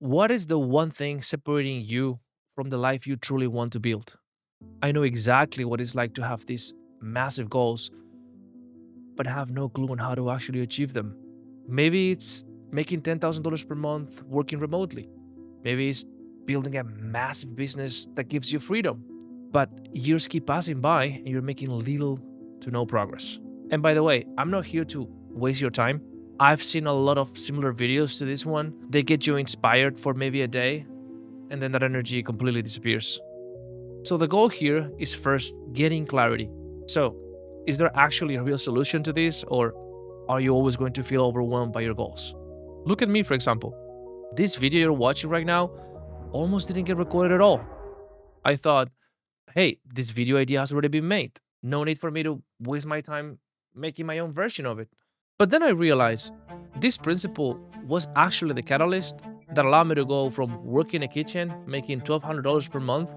What is the one thing separating you from the life you truly want to build? I know exactly what it's like to have these massive goals, but have no clue on how to actually achieve them. Maybe it's making $10,000 per month working remotely. Maybe it's building a massive business that gives you freedom. But years keep passing by and you're making little to no progress. And by the way, I'm not here to waste your time. I've seen a lot of similar videos to this one. They get you inspired for maybe a day, and then that energy completely disappears. So the goal here is first getting clarity. So, is there actually a real solution to this, or are you always going to feel overwhelmed by your goals? Look at me, for example. This video you're watching right now almost didn't get recorded at all. I thought, hey, this video idea has already been made. No need for me to waste my time making my own version of it. But then I realized this principle was actually the catalyst that allowed me to go from working in a kitchen, making $1,200 per month,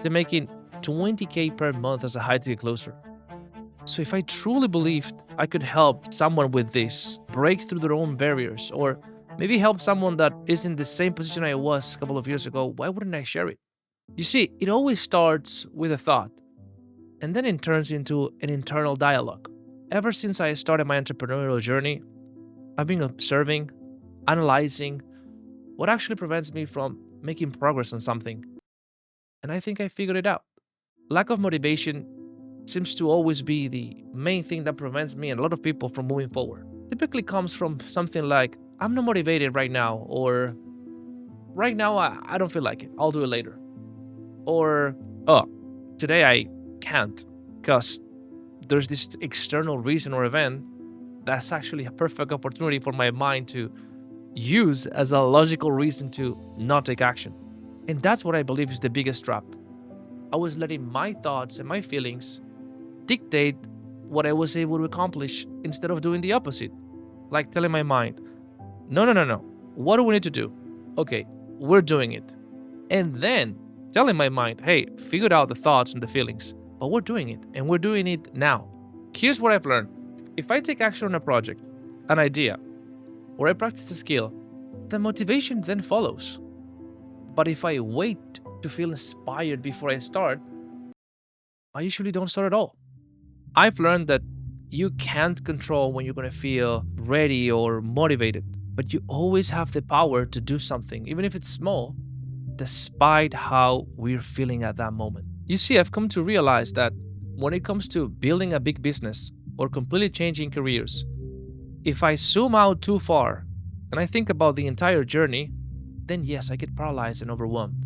to making 20K per month as a high ticket closer. So if I truly believed I could help someone with this, break through their own barriers, or maybe help someone that is in the same position I was a couple of years ago, why wouldn't I share it? You see, it always starts with a thought, and then it turns into an internal dialogue. Ever since I started my entrepreneurial journey, I've been observing, analyzing what actually prevents me from making progress on something. And I think I figured it out. Lack of motivation seems to always be the main thing that prevents me and a lot of people from moving forward. Typically comes from something like, I'm not motivated right now, or right now I don't feel like it, I'll do it later. Or, oh, today I can't because there's this external reason or event that's actually a perfect opportunity for my mind to use as a logical reason to not take action. And that's what I believe is the biggest trap. I was letting my thoughts and my feelings dictate what I was able to accomplish instead of doing the opposite. Like telling my mind, no. What do we need to do? Okay, we're doing it. And then telling my mind, hey, figured out the thoughts and the feelings, but we're doing it and we're doing it now. Here's what I've learned. If I take action on a project, an idea, or I practice a skill, the motivation then follows. But if I wait to feel inspired before I start, I usually don't start at all. I've learned that you can't control when you're going to feel ready or motivated, but you always have the power to do something, even if it's small, despite how we're feeling at that moment. You see, I've come to realize that when it comes to building a big business or completely changing careers, if I zoom out too far and I think about the entire journey, then yes, I get paralyzed and overwhelmed.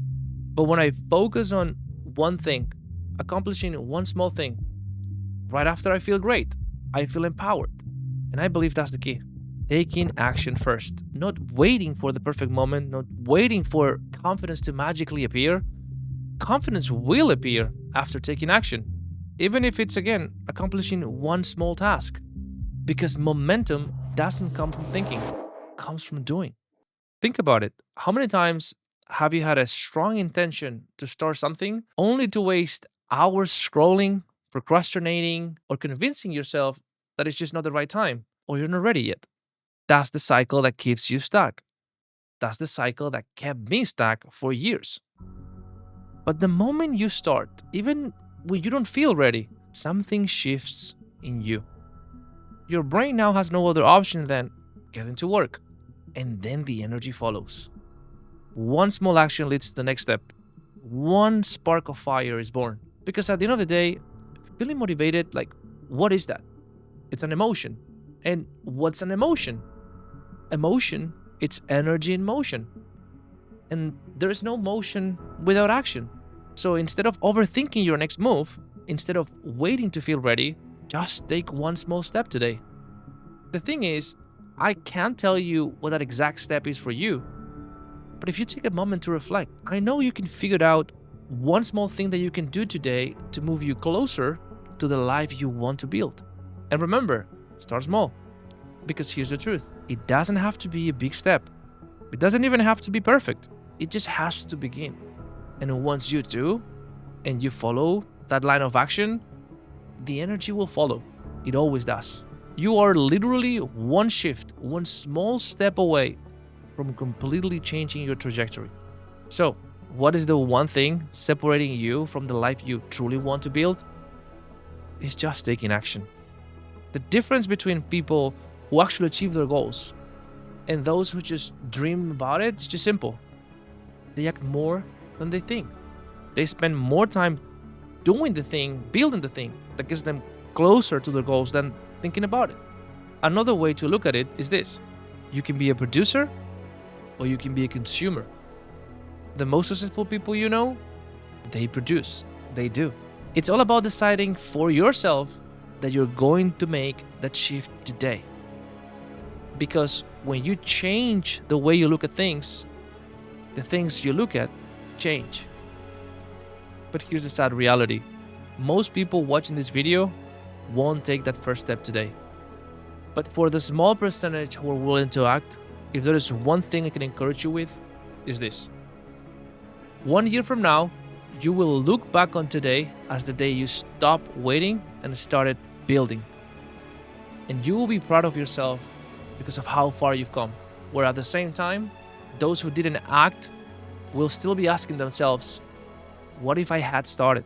But when I focus on one thing, accomplishing one small thing, right after I feel great, I feel empowered. And I believe that's the key. Taking action first, not waiting for the perfect moment, not waiting for confidence to magically appear. Confidence will appear after taking action, even if it's, again, accomplishing one small task. Because momentum doesn't come from thinking, it comes from doing. Think about it. How many times have you had a strong intention to start something only to waste hours scrolling, procrastinating, or convincing yourself that it's just not the right time or you're not ready yet? That's the cycle that keeps you stuck. That's the cycle that kept me stuck for years. But the moment you start, even when you don't feel ready, something shifts in you. Your brain now has no other option than getting to work, and then the energy follows. One small action leads to the next step. One spark of fire is born. Because at the end of the day, feeling motivated, like, what is that? It's an emotion. And what's an emotion? Emotion, it's energy in motion. And there's no motion without action. So instead of overthinking your next move, instead of waiting to feel ready, just take one small step today. The thing is, I can't tell you what that exact step is for you. But if you take a moment to reflect, I know you can figure out one small thing that you can do today to move you closer to the life you want to build. And remember, start small. Because here's the truth. It doesn't have to be a big step. It doesn't even have to be perfect. It just has to begin. And once you do, and you follow that line of action, the energy will follow. It always does. You are literally one shift, one small step away from completely changing your trajectory. So, what is the one thing separating you from the life you truly want to build? It's just taking action. The difference between people who actually achieve their goals and those who just dream about it is just simple. They act more than they think. They spend more time doing the thing, building the thing that gets them closer to their goals than thinking about it. Another way to look at it is this: you can be a producer or you can be a consumer. The most successful people you know, they produce, they do. It's all about deciding for yourself that you're going to make that shift today. Because when you change the way you look at things, the things you look at change. But here's the sad reality. Most people watching this video won't take that first step today. But for the small percentage who are willing to act, if there is one thing I can encourage you with, is this. 1 year from now, you will look back on today as the day you stopped waiting and started building. And you will be proud of yourself because of how far you've come. Where at the same time, those who didn't act will still be asking themselves, what if I had started?